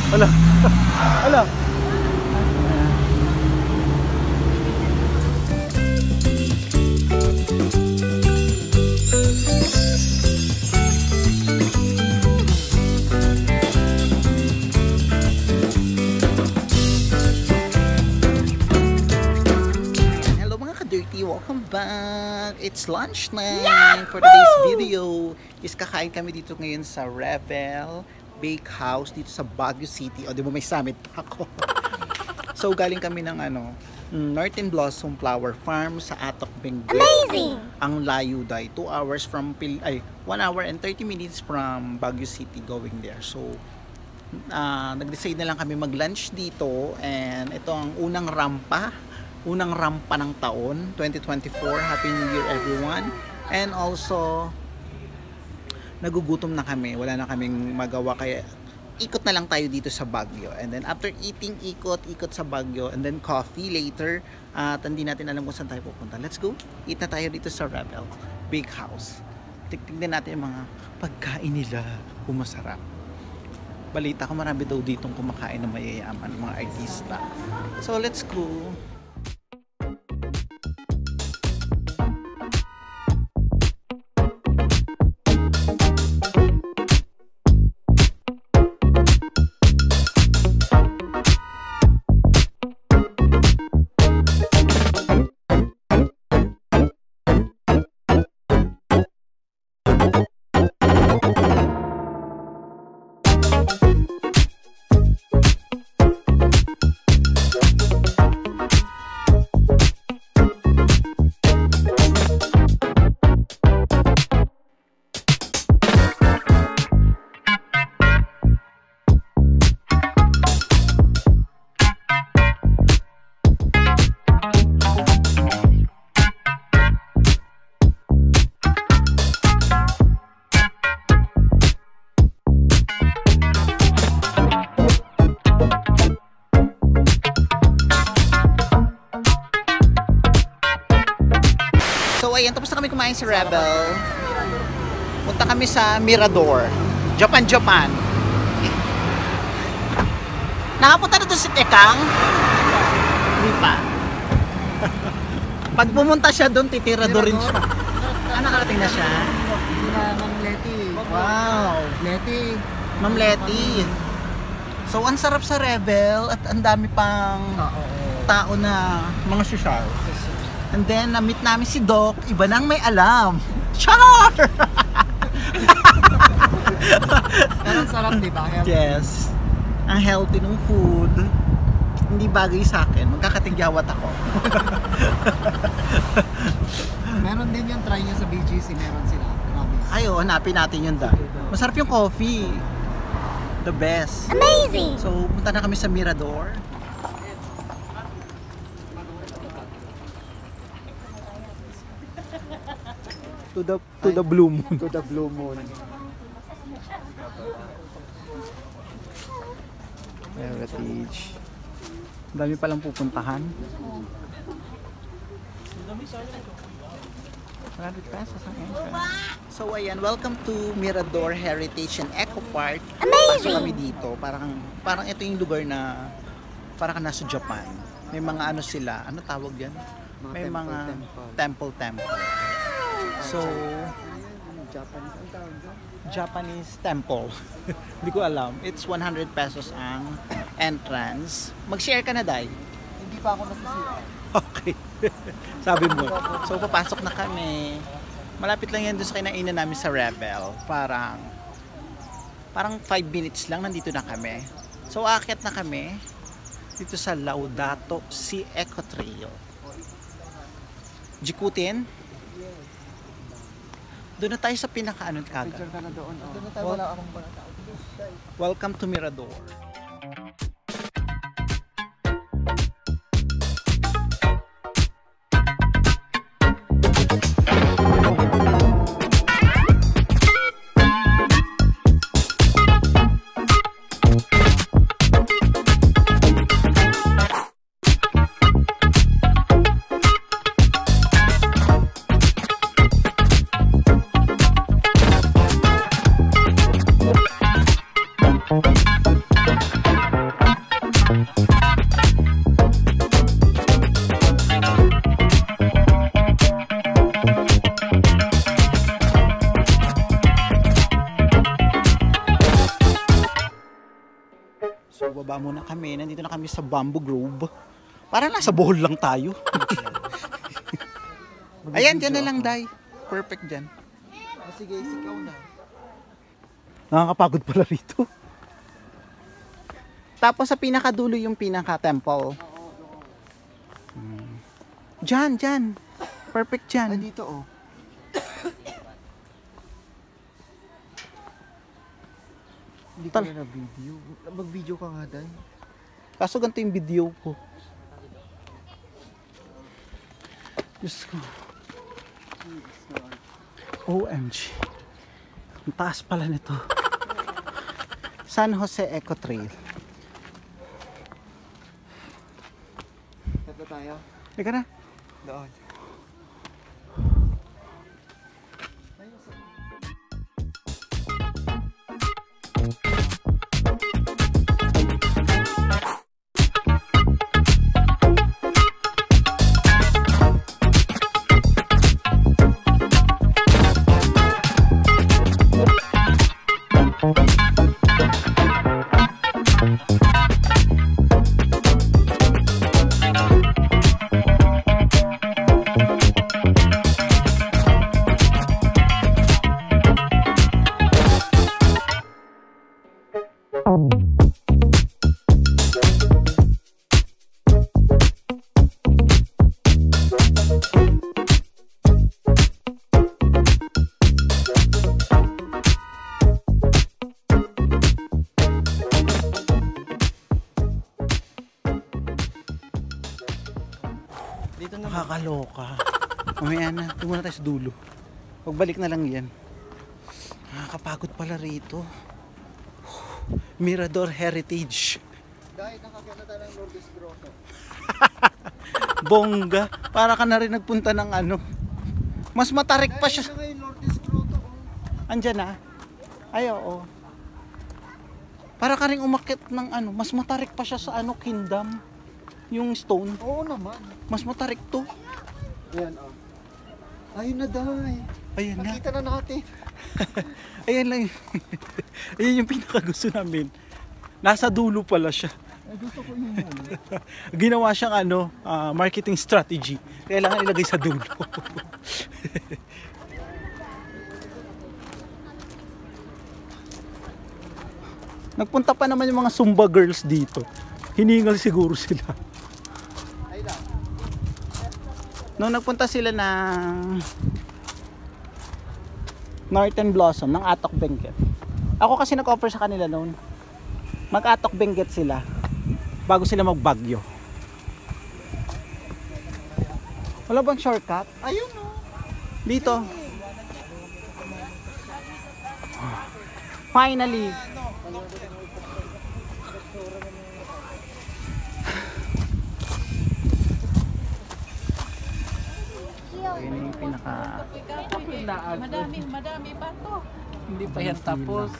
Ala. Ala. Welcome back! It's lunch time! For today's video is kakain kami dito ngayon sa Rebel Bakehouse dito sa Baguio City. O, di ba may summit pa ako? So, galing kami ng Northern Blossom Flower Farm sa Atok, Benguet. Amazing! Ang layo dahil 2 hours from 1 hour and 30 minutes from Baguio City going there. So, nag-decide na lang kami mag-lunch dito, and ito ang unang rampa ng taon 2024. Happy New Year everyone. And also nagugutom na kami, wala na kaming magawa, kaya ikot na lang tayo dito sa Baguio. And then after eating, ikot sa Baguio, and then coffee later. At hindi natin alam kung saan tayo pupunta. Let's go, eat na tayo dito sa Rebel Bakehouse. Tignan natin yung mga pagkain nila kung masarap. Balita ko marami daw ditong kumakain na mayayaman, mga artista. So let's go. So ayan, tapos na kami kumain sa Rebel. Punta kami sa Mirador, Japan. Nakapunta na to si Tekang? Hindi pa. Pag pumunta siya doon, titira rin siya. Nakarating na siya? Ma'am Letty. Wow, Letty. Ma'am Letty. So ang sarap sa Rebel at ang dami pang tao na mga sosyal. And then, na-meet namin si Doc, iba nang may alam. Char! Pero ang sarap, di ba? Yes. Ang healthy ng food. Hindi bagay sa akin. Magkakatigyawat ako. Meron din yung try nyo sa BGC. Meron sila. Ayo, hanapin natin yun da. Masarap yung coffee. The best. Amazing! So, punta na kami sa Mirador. To the blue moon. To the blue moon. Heritage. Dami palang pupuntahan. 100 pesos ang entrance. So ayan, welcome to Mirador Heritage and Eco Park. Amazing! Pasok kami dito. Parang ito yung lugar na parang nasa Japan. May mga ano sila, ano tawag yan? May mga temple. So, Japanese temple. Hindi ko alam. It's 100 pesos ang entrance. Mag-share ka na, Day? Hindi pa ako nasisipa. Okay. Sabi mo. So, papasok na kami. Malapit lang yan doon sa kinainan namin sa Rebel. Parang 5 minutes lang nandito na kami. So, aakyat na kami dito sa Laudato Si Eco Trail. Jikutin. Doon na tayo sa pinaka-ano kaga. Picture ka na doon. Doon na tayo, wala akong balata. Welcome to Mirador. Baba muna kami. Nandito na kami sa Bamboo Grove. Parang nasa Bohol lang tayo. Ayan, dyan na lang, Day. Perfect dyan. Sige, sikaw na. Nakakapagod pala rito. Tapos sa pinakadulo yung pinaka-temple. Dyan. Perfect dyan. Dito oh. Hindi ko na video. Mag-video ka nga, Day. Kaso ganito yung video ko. Diyos ko. OMG. Ang taas pala nito. San Jose Eco Trail. Ito tayo. Ika na. Doon. Dito na. Nakakaloka. Mamaya na. Ito muna tayo sa dulo. Pagbalik na lang yan. Nakakapagod pala rito. Mirador Heritage. Dahil nakakita tayo ng Lourdes Grotto. Bongga. Para ka na rin nagpunta ng ano. Mas matarik pa siya. Dahil na ngayon Lourdes Grotto oh. Andyan na. Ay, oo. Para ka rin umakit ng ano. Mas matarik pa siya sa ano, Kingdom. Yung stone. Oo naman. Mas matarik to. Ayan oh. Ayun na, Day. Ayan na. Nakita na natin. Ayan lang. Ayan yung pinakagusto namin. Nasa dulo pala siya. Ay, gusto ko yun. Ginawa siyang ano, marketing strategy. Kailangan ilagay sa dulo. Nagpunta pa naman yung mga Zumba girls dito. Hiningal siguro sila. Ay lang. Nung nagpunta sila ng Northern Blossom, ng Atok Benguet. Ako kasi nag-offer sa kanila noon. Mag-Atok Benguet sila bago sila mag-Baguio. Wala bang shortcut? Ayun oh. Dito. Finally. Yun yung pinaka... Madami pa to. Hindi pa yan tapos.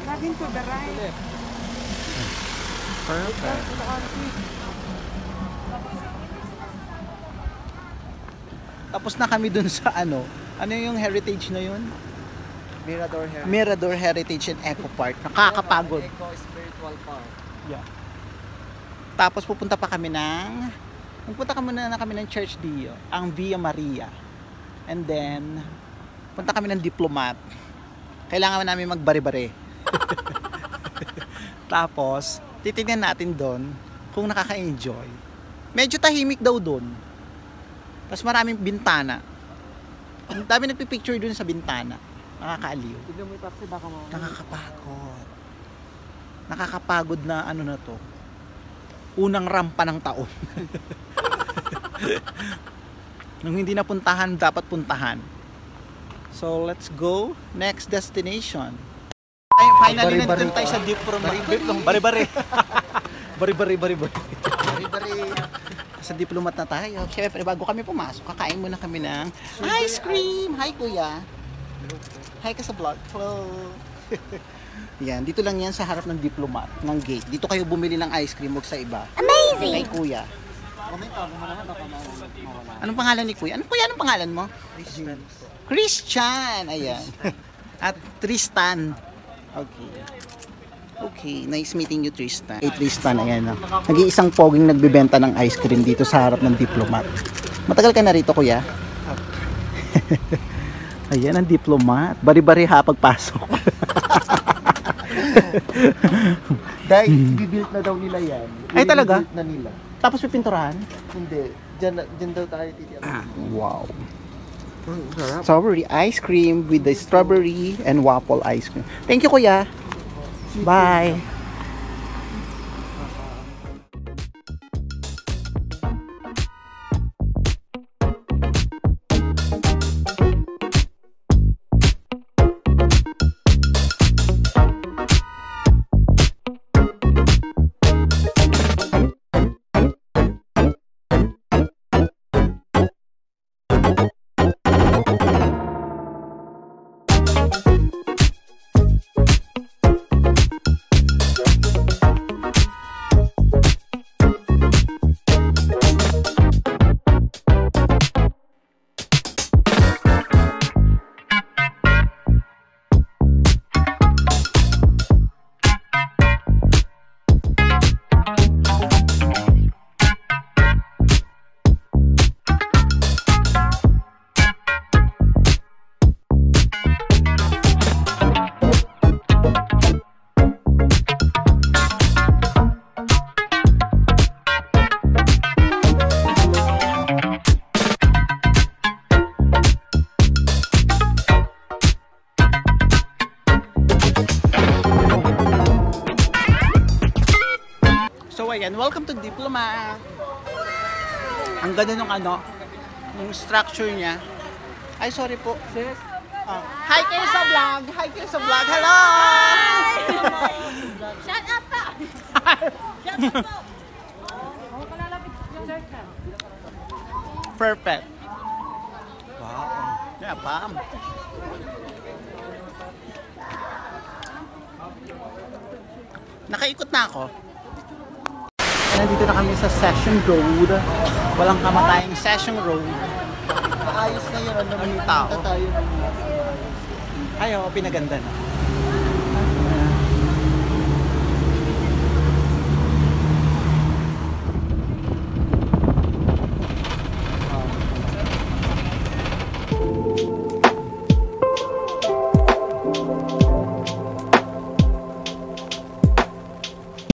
Laging to the right. Perfect. Tapos na kami dun sa ano yung heritage na yun? Mirador Heritage and Eco Park. Nakakapagod. Eco Spiritual Park. Yeah. Tapos pupunta pa kami ng Church Dio, ang Via Maria. And then punta kami ng Diplomat. Kailangan namin magbari-bari. Tapos titignan natin doon kung nakaka-enjoy. Medyo tahimik daw doon. Tapos maraming bintana. Ang dami nagpipicture doon sa bintana. Nakakaaliw. Tignan mo yung taxi, baka mo. Nakakapagod. Nakakapagod na ano na to. Unang rampa ng taon. Nung hindi napuntahan, dapat puntahan. So, let's go. Next destination. Ay, finally, nandito tayo sa Diplomat. Bari-bari. Bari-bari. Sa Diplomat na tayo. Siyempre, bago kami pumasok, kakain muna kami ng ice cream. Hi, kuya. Hi ka sa vlog. Hello. Yan, dito lang yan sa harap ng Diplomat, ng gate. Dito kayo bumili ng ice cream, huwag sa iba. Amazing! Kay kuya. Anong pangalan ni kuya? Anong pangalan mo? Christian. Ayan. At Tristan. Okay. Okay, nice meeting you, Tristan. Hey, Tristan, ayan na. Nag-iisang poging nagbebenta ng ice cream dito sa harap ng Diplomat. Matagal ka na rito, kuya? Ayan ang Diplomat. Bari-bari ha pagpasok. Dahil bibuild na daw nila yan. Ay, talaga? I-rebuild na nila. Tapos pipinturahan? Hindi. Diyan daw tayo titira. Wow. Sarap. Strawberry ice cream with the strawberry and waffle ice cream. Thank you, kuya. Bye. So ayan, welcome to Diplomat. Ang ganda ng ano, yung structure niya. Ay, sorry po. Sis. Hi kayo sa vlog. Hi kayo sa vlog. Hello! Shut up pa! Shut up po! Perfect. Wow. Yeah, bam. Nakaikot na ako. Nandito na kami sa Session Road. Walang kamatayang Session Road. Ayos na yun. Ang tao. Tayo ng Ay, oo, pinaganda na.